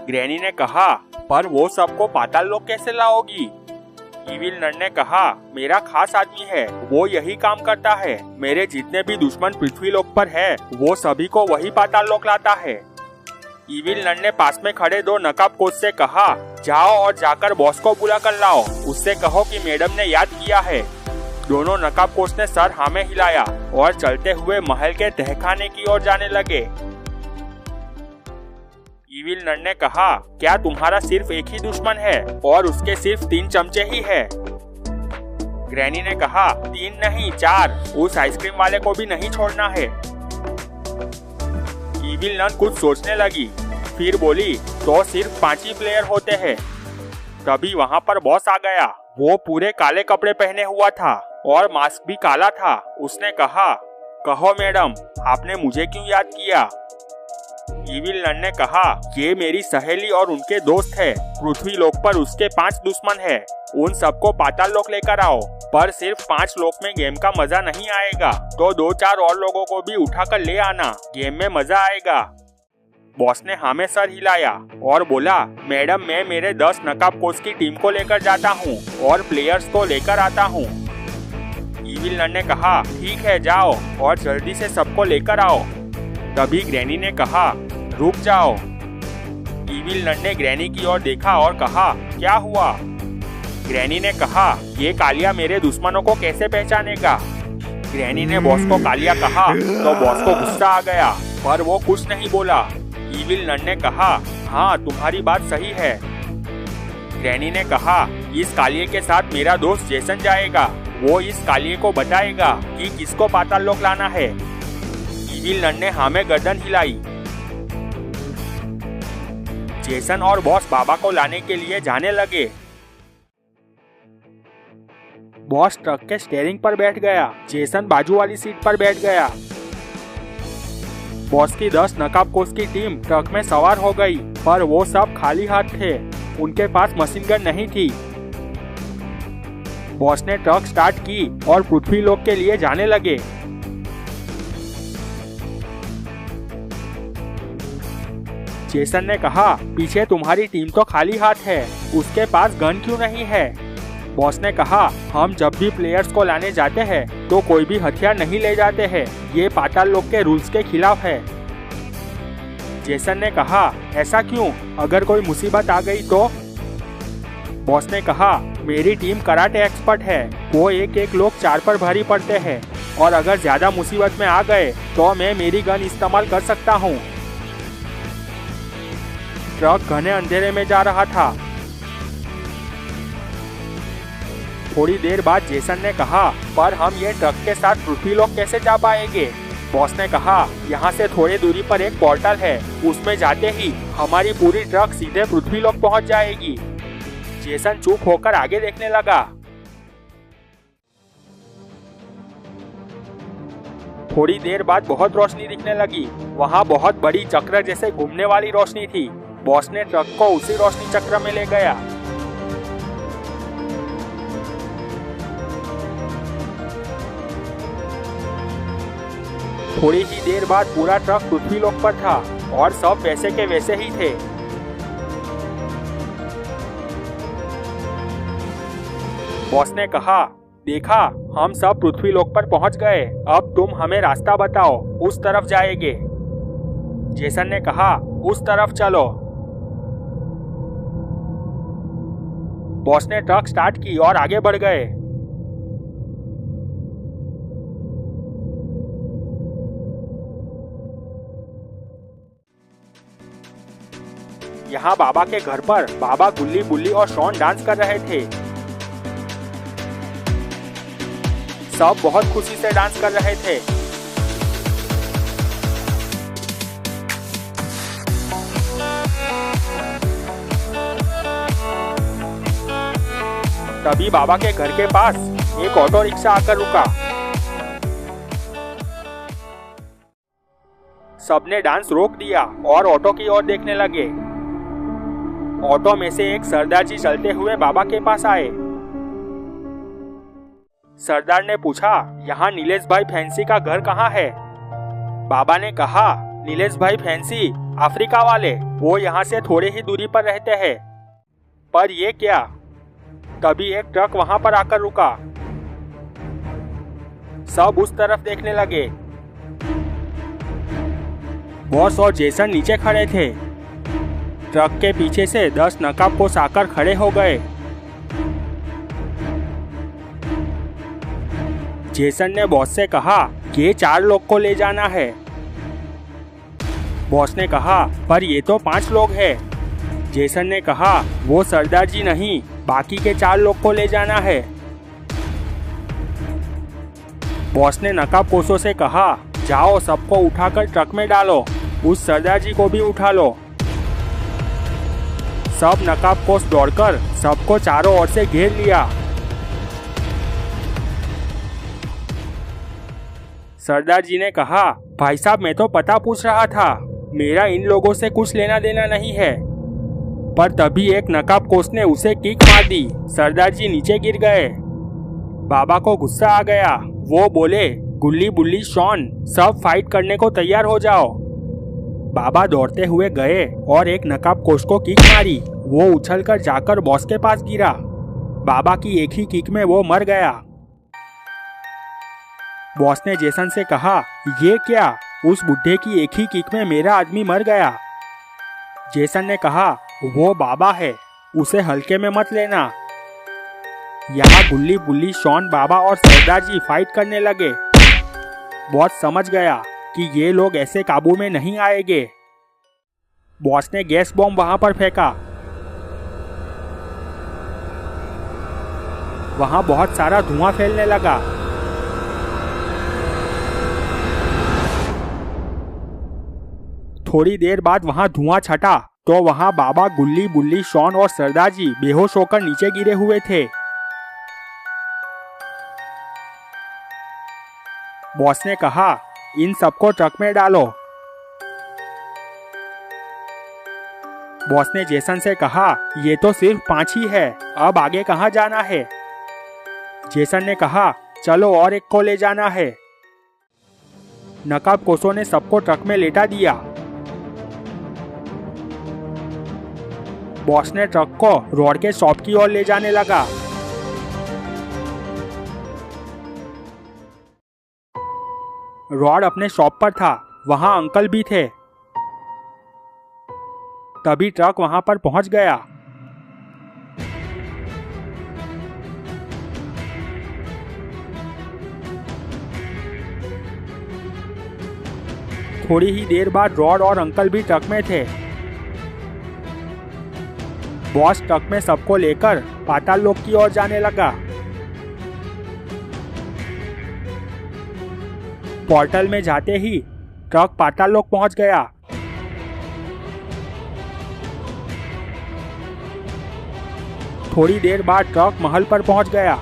Granny ने कहा, पर वो सबको पाताल लोक कैसे लाओगी? इविल नन ने कहा, मेरा खास आदमी है, वो यही काम करता है। मेरे जितने भी दुश्मन पृथ्वी लोक पर है, वो सभी को वही पाताल लोक लाता है। इविल नन ने पास में खड़े 2 नकाबपोश से कहा, जाओ और जाकर बॉस को बुला कर लाओ, उससे कहो कि मैडम ने याद किया है। दोनों नकाबपोश ने सर हाँ में हिलाया और चलते हुए महल के तहखाने की ओर जाने लगे। इविल नन ने कहा, क्या तुम्हारा सिर्फ एक ही दुश्मन है और उसके सिर्फ 3 चमचे ही है? ग्रैनी ने कहा, 3 नहीं 4, उस आइसक्रीम वाले को भी नहीं छोड़ना है। इविल नन कुछ सोचने लगी, फिर बोली, तो सिर्फ 5 ही प्लेयर होते हैं। तभी वहाँ पर बॉस आ गया। वो पूरे काले कपड़े पहने हुआ था और मास्क भी काला था। उसने कहा, कहो मैडम, आपने मुझे क्यों याद किया? इविल नन ने कहा, ये मेरी सहेली और उनके दोस्त है। पृथ्वी लोक पर उसके 5 दुश्मन है। उन सबको पाताल लोक लेकर आओ, पर सिर्फ 5 लोक में गेम का मजा नहीं आएगा, तो 2-4 और लोगों को भी उठाकर ले आना, गेम में मजा आएगा। बॉस ने हाँ में सर हिलाया और बोला, मैडम मैं मेरे 10 नकाबपोश की टीम को लेकर जाता हूँ और प्लेयर्स को लेकर आता हूँ। इविल नन ने कहा, ठीक है जाओ और जल्दी से सबको लेकर आओ। तभी ग्रैनी ने कहा, रुक जाओ। इविल नन ने ग्रैनी की ओर देखा और कहा, क्या हुआ? ग्रैनी ने कहा, ये कालिया मेरे दुश्मनों को कैसे पहचानेगा? ग्रैनी ने बॉस को कालिया कहा तो बॉस को गुस्सा आ गया, पर वो कुछ नहीं बोला। इविल नन ने कहा, हाँ तुम्हारी बात सही है। ग्रैनी ने कहा, इस कालिये के साथ मेरा दोस्त जेसन जाएगा। वो इस कालिये को बताएगा कि किसको पाताल लोक लाना है। इविल नन ने हाँ में गर्दन हिलाई। जेसन और बॉस बाबा को लाने के लिए जाने लगे। बॉस ट्रक के स्टीयरिंग पर बैठ गया, जेसन बाजू वाली सीट पर बैठ गया। बॉस की 10 नकाबपोश की टीम ट्रक में सवार हो गई, पर वो सब खाली हाथ थे। उनके पास मशीन गन नहीं थी। बॉस ने ट्रक स्टार्ट की और पृथ्वी लोक के लिए जाने लगे। जेसन ने कहा, पीछे तुम्हारी टीम तो खाली हाथ है, उसके पास गन क्यों नहीं है? बॉस ने कहा, हम जब भी प्लेयर्स को लाने जाते हैं तो कोई भी हथियार नहीं ले जाते हैं, ये पाताल लोक के रूल्स के खिलाफ है। जेसन ने कहा, ऐसा क्यों? अगर कोई मुसीबत आ गई तो? बॉस ने कहा, मेरी टीम कराटे एक्सपर्ट है, वो एक लोग 4 पर भारी पड़ते हैं और अगर ज्यादा मुसीबत में आ गए तो मैं मेरी गन इस्तेमाल कर सकता हूँ। ट्रक घने अंधेरे में जा रहा था। थोड़ी देर बाद जेसन ने कहा, पर हम ये ट्रक के साथ पृथ्वी लोक कैसे जा पाएंगे? बॉस ने कहा, यहाँ से थोड़ी दूरी पर एक पोर्टल है, उसमें जाते ही हमारी पूरी ट्रक सीधे पृथ्वी लोक पहुँच जाएगी। जेसन चुप होकर आगे देखने लगा। थोड़ी देर बाद बहुत रोशनी दिखने लगी। वहाँ बहुत बड़ी चक्र जैसे घूमने वाली रोशनी थी। बॉस ने ट्रक को उसी रोशनी चक्र में ले गया। थोड़ी ही देर बाद पूरा ट्रक पृथ्वी लोक पर था और सब वैसे के वैसे ही थे। बॉस ने कहा, देखा, हम सब पृथ्वी लोक पर पहुंच गए, अब तुम हमें रास्ता बताओ, उस तरफ जाएंगे। जेसन ने कहा, उस तरफ चलो। बॉस ने ट्रक स्टार्ट की और आगे बढ़ गए। यहाँ बाबा के घर पर बाबा गुल्ली बुल्ली और शॉन डांस कर रहे थे। सब बहुत खुशी से डांस कर रहे थे। तभी बाबा के घर के पास एक ऑटो रिक्शा आकर रुका। सबने डांस रोक दिया और ऑटो की ओर देखने लगे। ऑटो में से एक सरदार जी चलते हुए बाबा के पास आए। सरदार ने पूछा, यहाँ नीलेश भाई फैंसी का घर कहाँ है? बाबा ने कहा, नीलेश भाई फैंसी, अफ्रीका वाले, वो यहाँ से थोड़े ही दूरी पर रहते हैं। पर ये क्या? तभी एक ट्रक वहां पर आकर रुका। सब उस तरफ देखने लगे। बॉस और जेसन नीचे खड़े थे। ट्रक के पीछे से 10 नकाबपोश आकर खड़े हो गए। जेसन ने बॉस से कहा कि ये 4 लोग को ले जाना है। बॉस ने कहा पर ये तो 5 लोग हैं। जेसन ने कहा वो सरदार जी नहीं, बाकी के 4 लोग को ले जाना है। बॉस ने नकाबपोशों से कहा जाओ सबको उठाकर ट्रक में डालो, उस सरदार जी को भी उठा लो। सब नकाबपोश दौड़कर सबको चारों ओर से घेर लिया। सरदार जी ने कहा भाई साहब मैं तो पता पूछ रहा था, मेरा इन लोगों से कुछ लेना देना नहीं है। पर तभी एक नकाबपोश ने उसे किक मार दी। सरदार जी नीचे गिर गए। बाबा को गुस्सा आ गया। वो बोले गुल्ली बुल्ली शॉन, सब फाइट करने को तैयार हो जाओ। बाबा दौड़ते हुए गए और एक नकाबपोश को किक मारी। वो उछलकर जाकर बॉस के पास गिरा। बाबा की एक ही किक में वो मर गया। बॉस ने जेसन से कहा ये क्या, उस बुड्ढे की एक ही किक में मेरा आदमी मर गया। जेसन ने कहा वो बाबा है, उसे हल्के में मत लेना। यहाँ गुल्ली बुल्ली शॉन, बाबा और सरदार जी फाइट करने लगे। बॉस समझ गया कि ये लोग ऐसे काबू में नहीं आएंगे। बॉस ने गैस बॉम्ब वहां पर फेंका। वहां बहुत सारा धुआं फैलने लगा। थोड़ी देर बाद वहां धुआं छटा तो वहां बाबा, गुल्ली बुल्ली शॉन और सरदार जी बेहोश होकर नीचे गिरे हुए थे। बॉस ने कहा इन सबको ट्रक में डालो। बॉस ने जेसन से कहा ये तो सिर्फ 5 ही है, अब आगे कहाँ जाना है? जेसन ने कहा चलो और एक को ले जाना है। नकाबपोशों ने सबको ट्रक में लेटा दिया। बॉस ने ट्रक को रोड के शॉप की ओर ले जाने लगा। रॉड अपने शॉप पर था, वहां अंकल भी थे। तभी ट्रक वहां पर पहुंच गया। थोड़ी ही देर बाद रॉड और अंकल भी ट्रक में थे। बॉस ट्रक में सबको लेकर पाताल लोक की ओर जाने लगा। पोर्टल में जाते ही ट्रक पाताल लोक पहुंच गया। थोड़ी देर बाद ट्रक महल पर पहुंच गया।